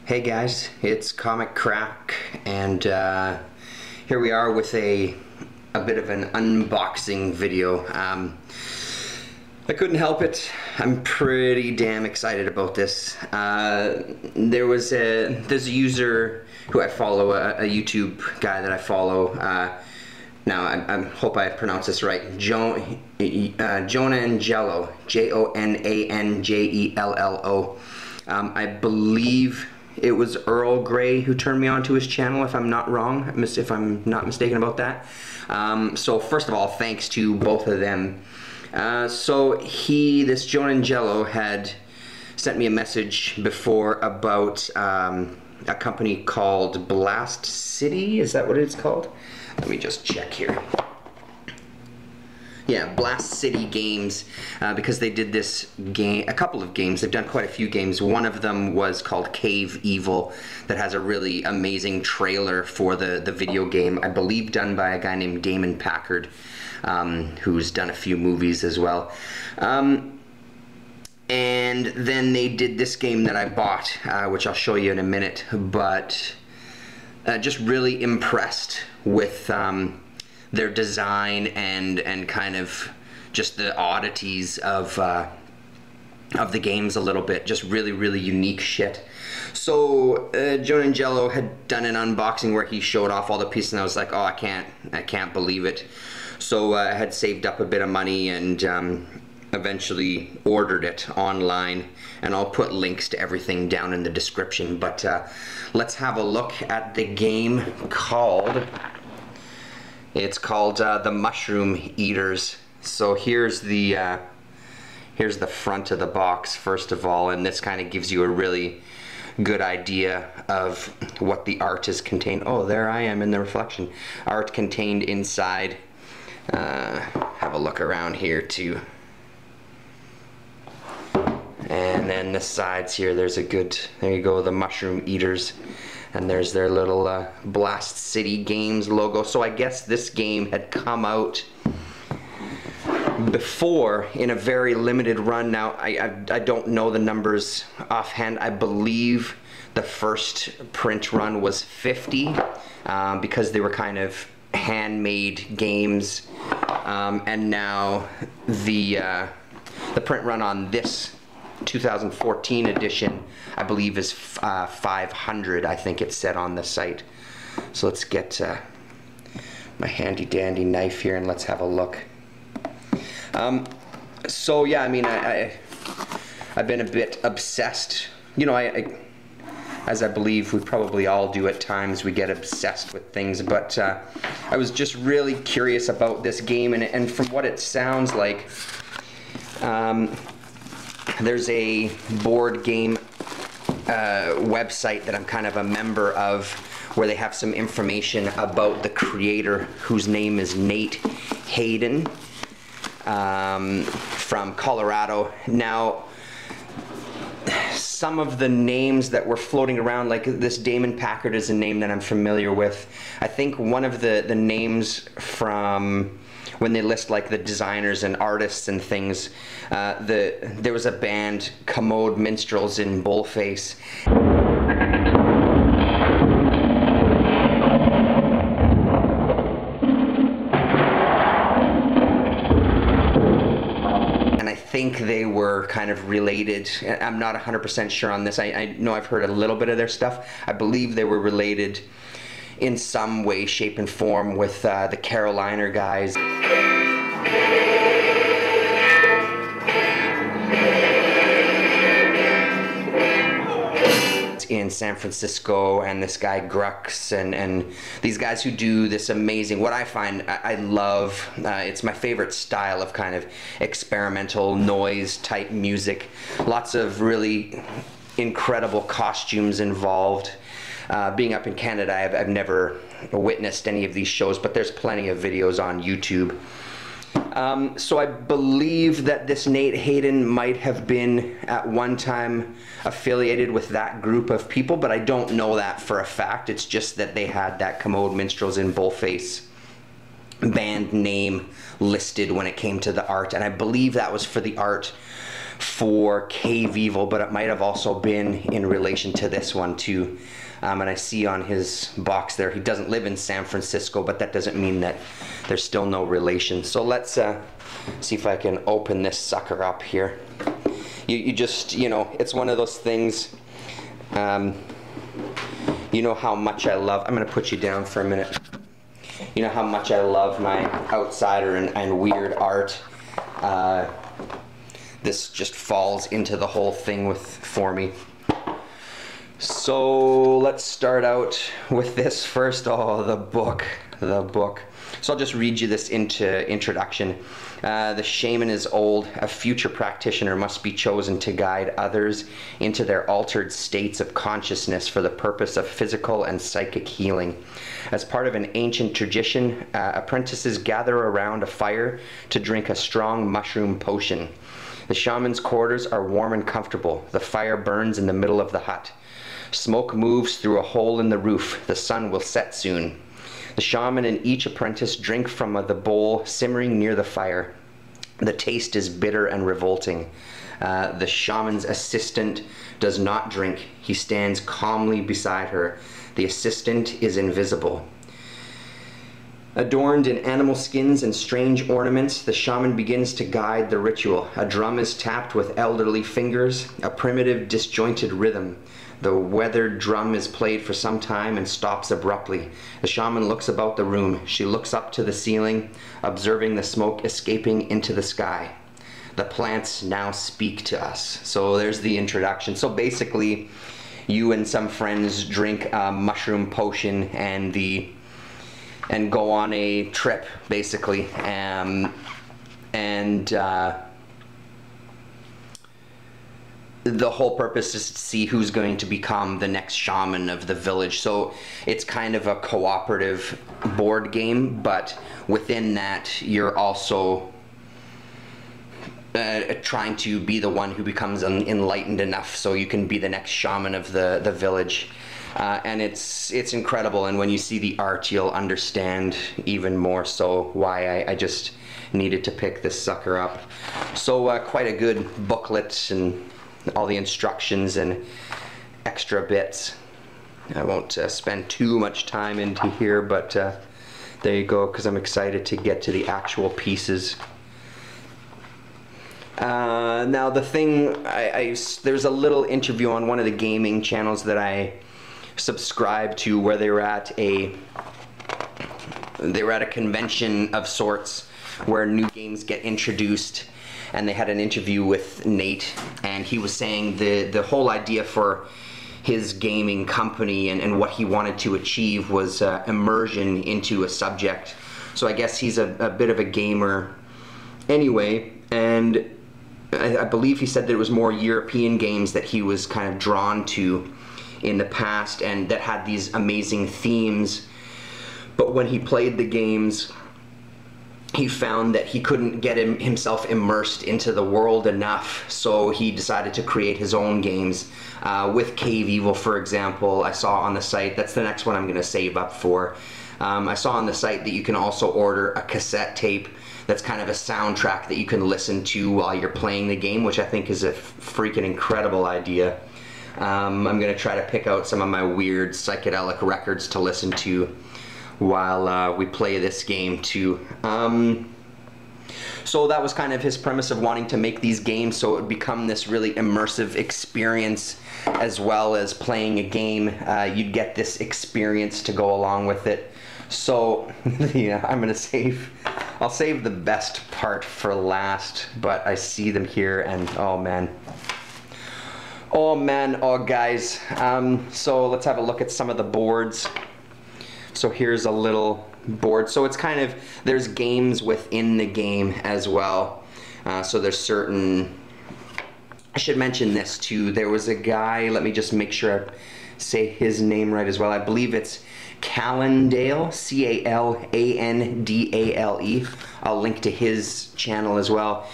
Hey guys, it's Comic Crack, and here we are with a bit of an unboxing video. I couldn't help it. I'm pretty damn excited about this. There's a user who I follow, a YouTube guy that I follow. Now I hope I pronounce this right. Jonanjello, Jonanjello. I believe it was Earl Grey who turned me on to his channel, if I'm not wrong, if I'm not mistaken about that. So first of all, thanks to both of them. So this jonanjello had sent me a message before about a company called Blast City. Is that what it's called? Let me just check here. Yeah, Blast City Games, because they did this game, a couple of games. They've done quite a few games. One of them was called Cave Evil, that has a really amazing trailer for the video game, I believe done by a guy named Damon Packard, who's done a few movies as well. And then they did this game that I bought, which I'll show you in a minute, but just really impressed with their design and kind of just the oddities of the games a little bit. Just really unique shit. So jonanjello had done an unboxing where he showed off all the pieces, and I was like, oh, I can't believe it. So I had saved up a bit of money and eventually ordered it online, and I'll put links to everything down in the description. But let's have a look at the game called... It's called the Mushroom Eaters. So here's the front of the box first of all, and this kind of gives you a really good idea of what the art is contained. Oh, there I am in the reflection. Art contained inside. Have a look around here too. And then the sides here, there's a good, there you go, the Mushroom Eaters. And there's their little Blast City Games logo. So I guess this game had come out before in a very limited run. Now I don't know the numbers offhand. I believe the first print run was 50 because they were kind of handmade games, and now the print run on this 2014 edition, I believe, is 500. I think it said on the site. So let's get my handy dandy knife here and let's have a look. So yeah, I mean, I've been a bit obsessed. You know, as I believe we probably all do at times, we get obsessed with things. But I was just really curious about this game, and from what it sounds like, there's a board game website that I'm kind of a member of, where they have some information about the creator, whose name is Hayden, from Colorado. Now, some of the names that were floating around, like this Damon Packard is a name that I'm familiar with. I think one of the names from when they list like the designers and artists and things, there was a band, Commode Minstrels in Boldface. And I think they were kind of related. I'm not 100% sure on this. I know I've heard a little bit of their stuff. I believe they were related in some way, shape, and form with the Carolina guys. In San Francisco, and this guy Grux, and these guys who do this amazing, what I find I love, it's my favorite style of kind of experimental noise type music. Lots of really incredible costumes involved. Being up in Canada, I've never witnessed any of these shows, but there's plenty of videos on YouTube. So I believe that this Hayden might have been at one time affiliated with that group of people, but I don't know that for a fact. It's just that they had that Commode Minstrels in Boldface band name listed when it came to the art, and I believe that was for the art for Cave Evil, but it might have also been in relation to this one too. And I see on his box there, he doesn't live in San Francisco, but that doesn't mean that there's still no relation. So let's see if I can open this sucker up here. You just, you know, it's one of those things, you know how much I love, I'm going to put you down for a minute. You know how much I love my outsider and weird art. This just falls into the whole thing for me. So let's start out with this first. Oh, the book. So I'll just read you this introduction. The shaman is old. A future practitioner must be chosen to guide others into their altered states of consciousness for the purpose of physical and psychic healing. As part of an ancient tradition, apprentices gather around a fire to drink a strong mushroom potion. The shaman's quarters are warm and comfortable. The fire burns in the middle of the hut. Smoke moves through a hole in the roof. The sun will set soon. The shaman and each apprentice drink from the bowl simmering near the fire. The taste is bitter and revolting. The shaman's assistant does not drink. He stands calmly beside her. The assistant is invisible. Adorned in animal skins and strange ornaments, the shaman begins to guide the ritual. A drum is tapped with elderly fingers, a primitive, disjointed rhythm. The weathered drum is played for some time and stops abruptly. The shaman looks about the room. She looks up to the ceiling, observing the smoke escaping into the sky. The plants now speak to us. So there's the introduction. So basically, you and some friends drink a mushroom potion and go on a trip, basically. The whole purpose is to see who's going to become the next shaman of the village. So it's kind of a cooperative board game, but within that you're also trying to be the one who becomes enlightened enough so you can be the next shaman of the village. And it's incredible, and when you see the art you'll understand even more so why I just needed to pick this sucker up. So quite a good booklet and all the instructions and extra bits. I won't spend too much time into here, but there you go, because I'm excited to get to the actual pieces. Now the thing, there's a little interview on one of the gaming channels that I subscribe to where they were at a convention of sorts where new games get introduced, and they had an interview with Nate, and he was saying the whole idea for his gaming company and what he wanted to achieve was immersion into a subject. So I guess he's a bit of a gamer anyway, and I believe he said that it was more European games that he was kind of drawn to in the past and that had these amazing themes, but when he played the games he found that he couldn't get himself immersed into the world enough, so he decided to create his own games. With Cave Evil, for example, I saw on the site, that's the next one I'm going to save up for. I saw on the site that you can also order a cassette tape that's kind of a soundtrack that you can listen to while you're playing the game, which I think is a freaking incredible idea. I'm going to try to pick out some of my weird psychedelic records to listen to while we play this game too. So that was kind of his premise of wanting to make these games so it would become this really immersive experience, as well as playing a game. You'd get this experience to go along with it. So yeah, I'll save the best part for last, but I see them here and oh man, oh guys. So let's have a look at some of the boards. So here's a little board. So it's kind of, there's games within the game as well. So there's certain, I should mention this too. There was a guy, let me just make sure I say his name right as well. I believe it's Calandale, C-A-L-A-N-D-A-L-E. I'll link to his channel as well.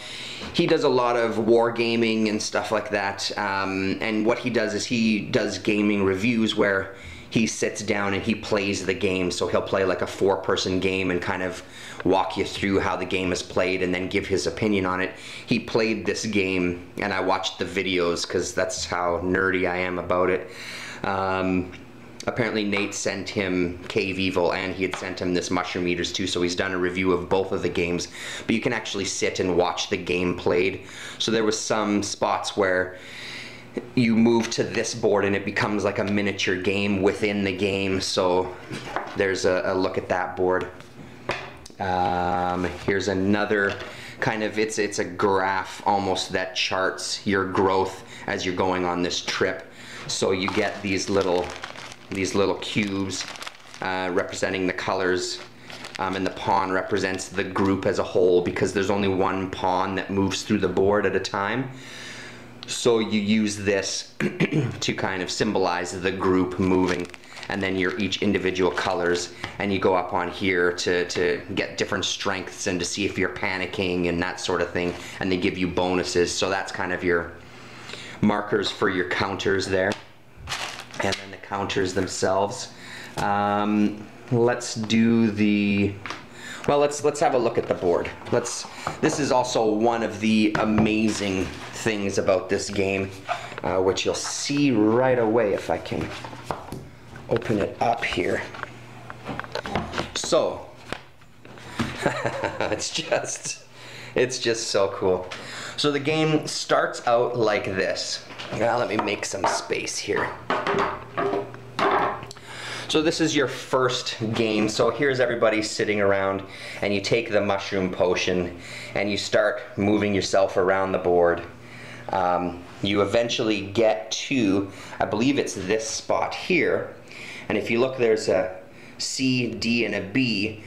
He does a lot of wargaming and stuff like that. And what he does is he does gaming reviews where he sits down and he plays the game. So he'll play like a 4-person game and kind of walk you through how the game is played and then give his opinion on it. He played this game and I watched the videos because that's how nerdy I am about it. Apparently Nate sent him Cave Evil and he had sent him this Mushroom Eaters too, so he's done a review of both of the games, but you can actually sit and watch the game played. So there was some spots where you move to this board and it becomes like a miniature game within the game, so there's a look at that board. Here's another kind of, it's a graph almost that charts your growth as you're going on this trip. So you get these little cubes representing the colors, and the pawn represents the group as a whole because there's only one pawn that moves through the board at a time. So you use this to kind of symbolize the group moving, and then your each individual colors, and you go up on here to get different strengths and to see if you're panicking and that sort of thing, and they give you bonuses. So that's kind of your markers for your counters there, and then the counters themselves. Let's do the, well, let's have a look at the board. This is also one of the amazing things about this game, which you'll see right away if I can open it up here. So it's just so cool. So the game starts out like this. Now let me make some space here. So this is your first game. So here's everybody sitting around, and you take the mushroom potion and you start moving yourself around the board. You eventually get to, I believe it's this spot here, and if you look, there's a C, D, and a B.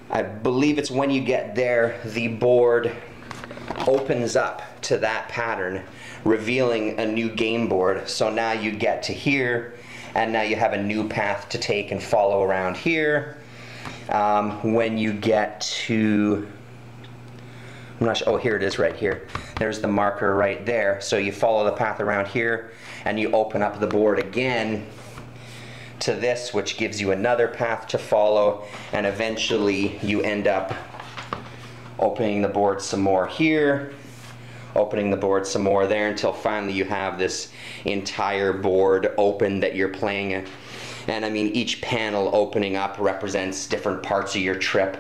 I believe it's when you get there, the board opens up to that pattern, revealing a new game board. So now you get to here, and now you have a new path to take and follow around here. When you get to, I'm not sure, oh, here it is right here. There's the marker right there. So you follow the path around here and you open up the board again to this, which gives you another path to follow, and eventually you end up opening the board some more here, opening the board some more there, until finally you have this entire board open that you're playing. And I mean, each panel opening up represents different parts of your trip,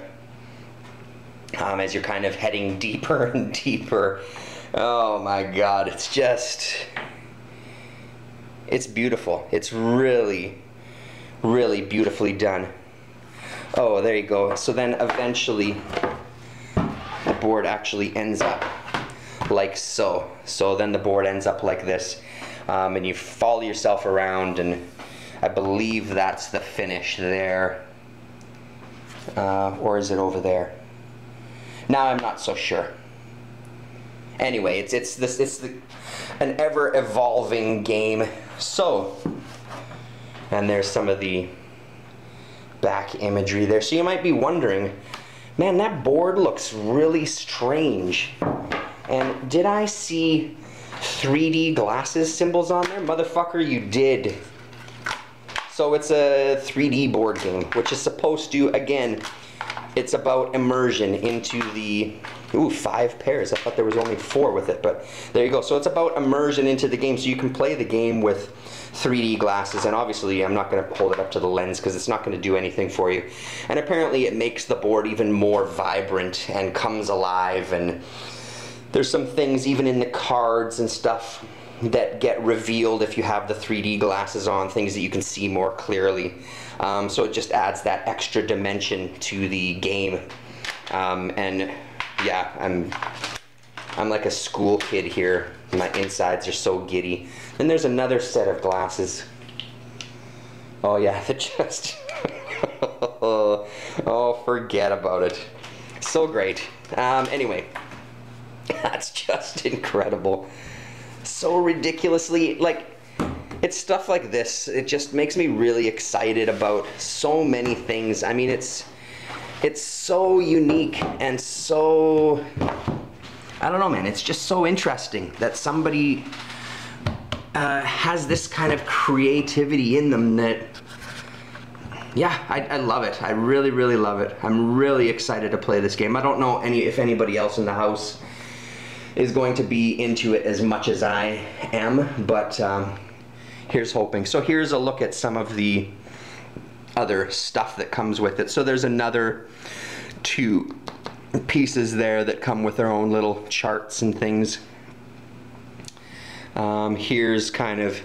as you're kind of heading deeper and deeper. Oh my God, it's beautiful. It's really, really beautifully done. Oh, there you go. So then eventually the board actually ends up like so. So then the board ends up like this, and you follow yourself around, and I believe that's the finish there, or is it over there? Now I'm not so sure. Anyway, it's an ever evolving game. So, and there's some of the back imagery there. So you might be wondering, man, that board looks really strange. And did I see 3D glasses symbols on there? Motherfucker, you did. So it's a 3D board game, which is supposed to, again, it's about immersion into the, ooh, 5 pairs. I thought there was only 4 with it, but there you go. So it's about immersion into the game, so you can play the game with 3D glasses, and obviously I'm not going to hold it up to the lens because it's not going to do anything for you. And apparently it makes the board even more vibrant and comes alive, and there's some things even in the cards and stuff that get revealed if you have the 3D glasses on, things that you can see more clearly. So it just adds that extra dimension to the game. And yeah, I'm like a school kid here. My insides are so giddy. Then there's another set of glasses. Oh yeah, they're just oh, forget about it. So great. Anyway, that's just incredible. So ridiculously, like, it's stuff like this. It just makes me really excited about so many things. I mean, it's so unique and so, I don't know, man. It's just so interesting that somebody has this kind of creativity in them that yeah, I love it. I really, really love it. I'm really excited to play this game. I don't know if anybody else in the house is going to be into it as much as I am, but here's hoping. So here's a look at some of the other stuff that comes with it. So there's another 2 pieces there that come with their own little charts and things. Here's kind of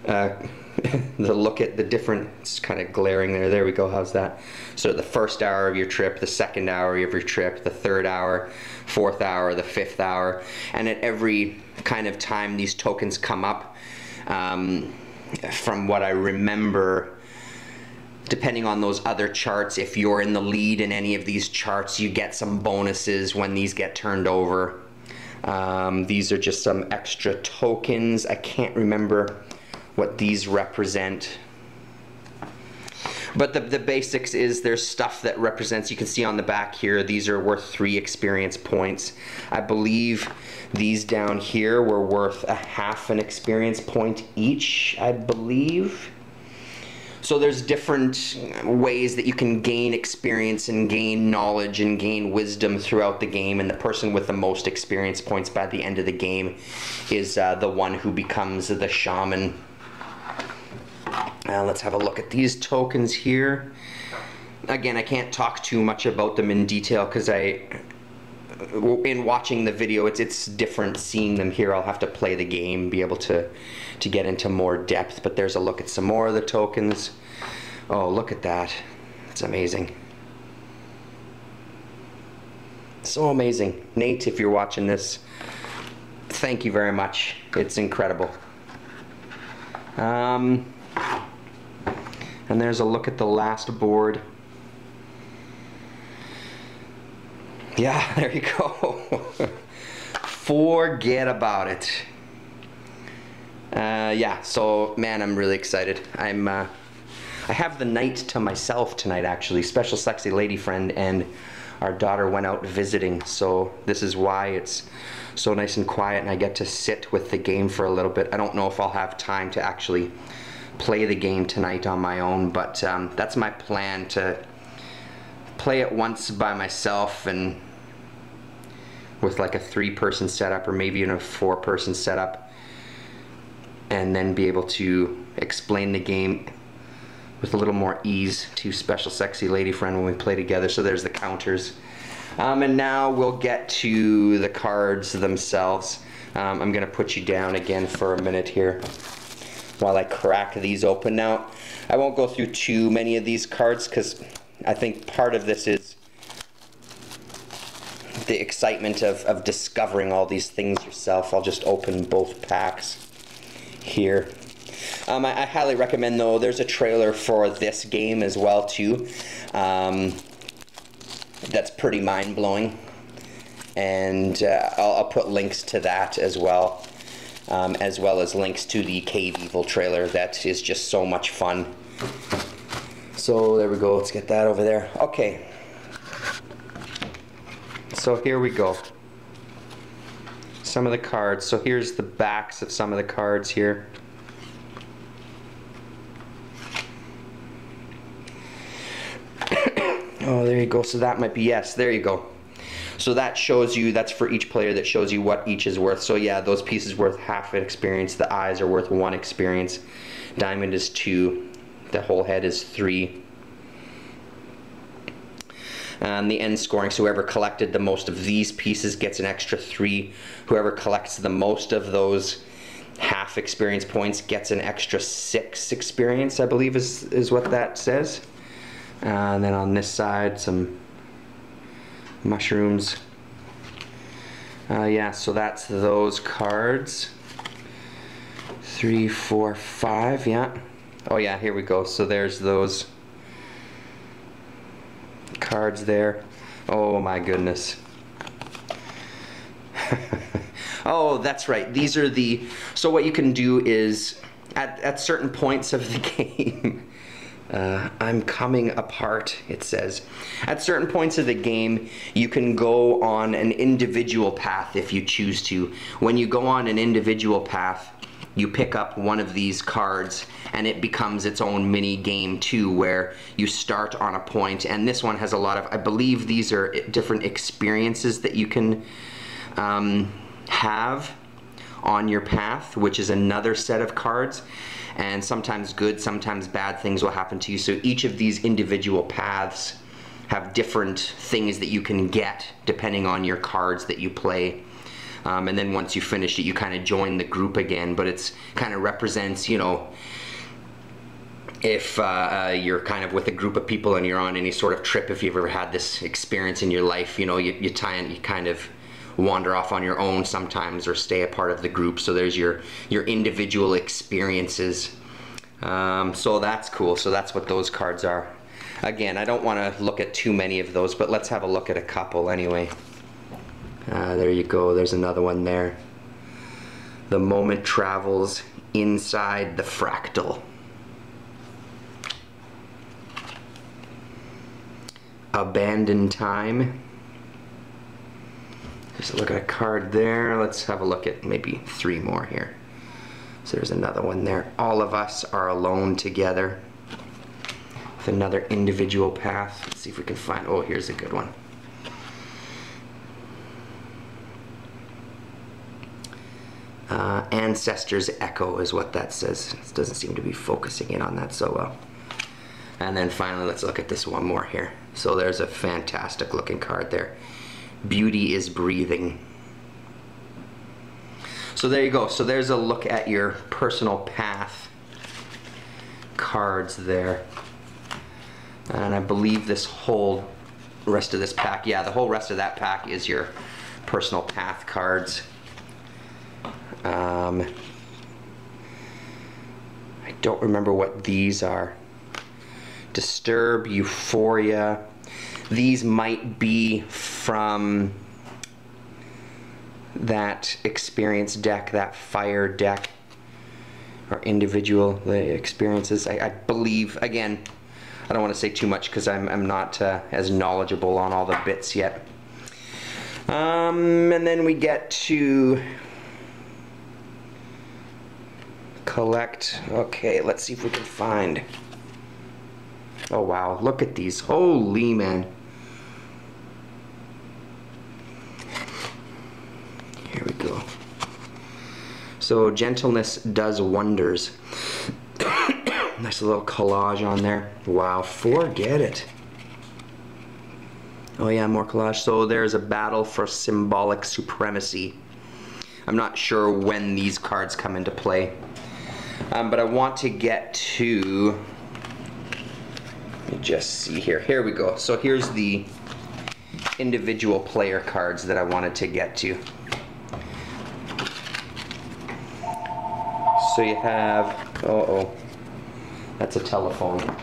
the look at the different, it's kind of glaring there. There we go, how's that? So the first hour of your trip, the second hour of your trip, the third hour, fourth hour, the fifth hour, and at every kind of time these tokens come up, from what I remember, depending on those other charts, if you're in the lead in any of these charts, you get some bonuses when these get turned over. These are just some extra tokens. I can't remember what these represent. But the basics is there's stuff that represents, you can see on the back here, these are worth 3 experience points. I believe these down here were worth a half an experience point each, I believe. So there's different ways that you can gain experience and gain knowledge and gain wisdom throughout the game, and the person with the most experience points by the end of the game is the one who becomes the shaman. Let's have a look at these tokens here. Again, I can't talk too much about them in detail because in watching the video, it's different seeing them here. I'll have to play the game, be able to get into more depth. But there's a look at some more of the tokens. Oh, look at that. It's amazing. So amazing. Nate, if you're watching this, thank you very much. It's incredible. And there's a look at the last board. Yeah, there you go. Forget about it. Yeah, so man, I'm really excited. I have the night to myself tonight, actually. Special sexy lady friend and our daughter went out visiting, so this is why it's so nice and quiet and I get to sit with the game for a little bit. I don't know if I'll have time to actually play the game tonight on my own, but that's my plan, to play it once by myself and with like a 3-person setup or maybe even a 4-person setup, and then be able to explain the game with a little more ease to special sexy lady friend when we play together. So there's the counters. And now we'll get to the cards themselves. I'm gonna put you down again for a minute here while I crack these open. Now, I won't go through too many of these cards because I think part of this is the excitement of discovering all these things yourself. I'll just open both packs here. I highly recommend, though, there's a trailer for this game as well too. That's pretty mind-blowing, and I'll put links to that as well as links to the Cave Evil trailer. That is just so much fun. So there we go, let's get that over there. Okay, so here we go. Some of the cards. So here's the backs of some of the cards here. Oh, there you go. So that might be, yes, there you go. So that shows you, that's for each player, that shows you what each is worth. So yeah, those pieces worth half an experience. The eyes are worth 1 experience. Diamond is 2. The whole head is 3. The end scoring, so whoever collected the most of these pieces gets an extra 3. Whoever collects the most of those half experience points gets an extra 6 experience, I believe is what that says. And then on this side, some mushrooms. Yeah, so that's those cards. 3, 4, 5, yeah. Oh yeah, here we go. So there's those cards there. Oh my goodness. Oh, that's right. These are the, so what you can do is at certain points of the game, I'm coming apart, it says. At certain points of the game, you can go on an individual path if you choose to. When you go on an individual path, you pick up one of these cards and it becomes its own mini game too, where you start on a point, and this one has a lot of, I believe these are different experiences that you can have on your path, which is another set of cards, and sometimes good, sometimes bad things will happen to you. So each of these individual paths have different things that you can get depending on your cards that you play. And then once you finish it, you kind of join the group again, but it's kind of represents, you know, if you're kind of with a group of people and you're on any sort of trip, if you've ever had this experience in your life, you know, you kind of wander off on your own sometimes or stay a part of the group. So there's your individual experiences. So that's cool. So that's what those cards are. Again, I don't want to look at too many of those, but let's have a look at a couple anyway. There you go, there's another one there. The moment travels inside the fractal. Abandoned time. Just look at a card there. Let's have a look at maybe 3 more here. So there's another one there. All of us are alone together. With another individual path. Let's see if we can find, oh, here's a good one. Ancestors Echo is what that says. It doesn't seem to be focusing in on that so well. And then finally, let's look at this one more here. So there's a fantastic looking card there. Beauty is breathing. So there you go. So there's a look at your personal path cards there. And I believe this whole rest of this pack, yeah, the whole rest of that pack is your personal path cards. I don't remember what these are. Disturb, Euphoria. These might be from that experience deck, that fire deck, or individual experiences. I believe, again, I don't want to say too much because I'm not as knowledgeable on all the bits yet. And then we get to collect. Okay, let's see if we can find. Oh wow, look at these. Holy man. Here we go. So gentleness does wonders. Nice little collage on there. Wow, forget it. Oh yeah, more collage. So there's a battle for symbolic supremacy. I'm not sure when these cards come into play. But I want to get to, let me just see here. Here we go. So here's the individual player cards that I wanted to get to. So you have, uh-oh, that's a telephone.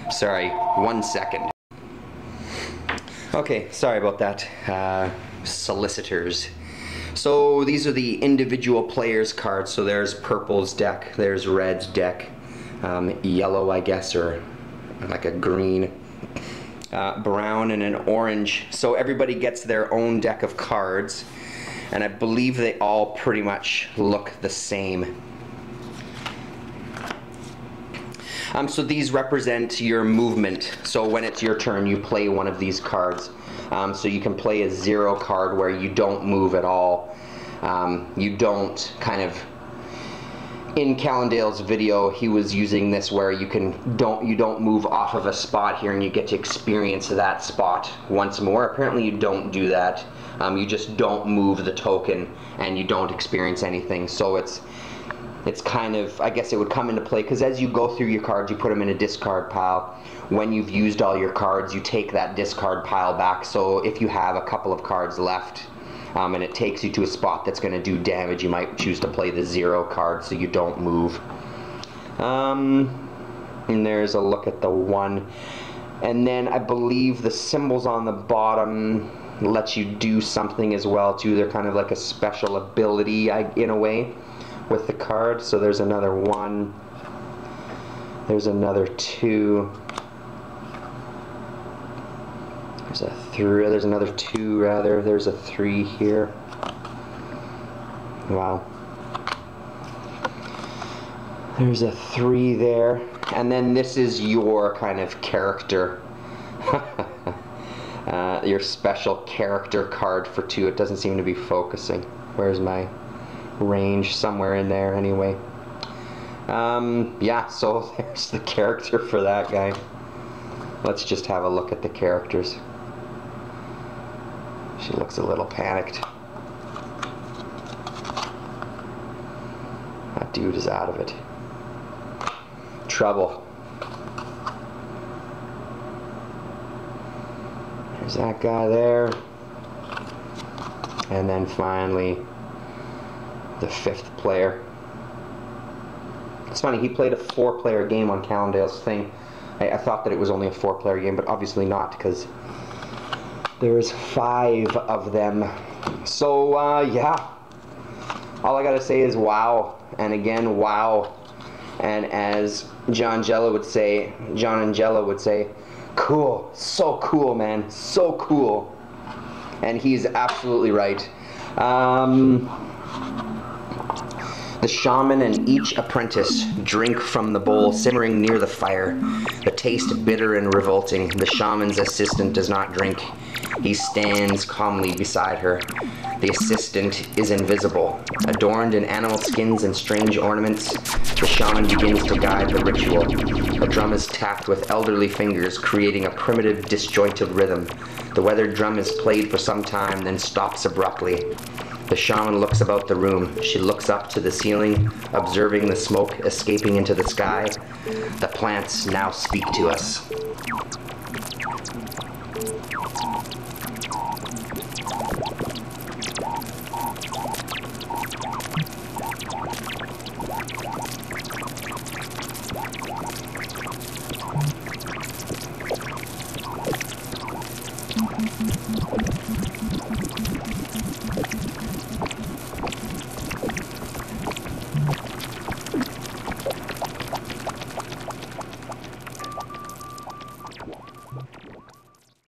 Sorry, 1 second. Okay, sorry about that. Solicitors. So these are the individual players cards. So there's purple's deck, there's red's deck, yellow I guess, or like a green, brown, and an orange. So everybody gets their own deck of cards, and I believe they all pretty much look the same. So these represent your movement. So when it's your turn, you play one of these cards. So you can play a 0 card where you don't move at all. You don't kind of, in Calandale's video, he was using this where you don't move off of a spot here and you get to experience that spot once more. Apparently you don't do that. You just don't move the token and you don't experience anything. So it's kind of, I guess it would come into play because as you go through your cards, you put them in a discard pile. When you've used all your cards, you take that discard pile back. So if you have a couple of cards left and it takes you to a spot that's going to do damage, you might choose to play the 0 card so you don't move. And there's a look at the 1. And then I believe the symbols on the bottom lets you do something as well too. They're kind of like a special ability in a way with the card. So there's another 1. There's another 2. There's a 3. There's another 2 rather. There's a 3 here. Wow. There's a 3 there. And then this is your kind of character. Your special character card for 2. It doesn't seem to be focusing. Where's my range? Somewhere in there anyway. Yeah, so there's the character for that guy. Let's just have a look at the characters. She looks a little panicked. That dude is out of it. Trouble. There's that guy there. And then finally, the 5th player. It's funny, he played a 4-player game on Calandale's thing. I thought that it was only a 4-player game, but obviously not, because there's 5 of them. So, yeah. All I gotta say is wow. And again, wow. And as jonanjello would say, cool. So cool, man. So cool. And he's absolutely right. The shaman and each apprentice drink from the bowl simmering near the fire, the taste bitter and revolting. The shaman's assistant does not drink. He stands calmly beside her. The assistant is invisible. Adorned in animal skins and strange ornaments, the shaman begins to guide the ritual. A drum is tapped with elderly fingers, creating a primitive, disjointed rhythm. The weathered drum is played for some time, then stops abruptly. The shaman looks about the room. She looks up to the ceiling, observing the smoke escaping into the sky. The plants now speak to us.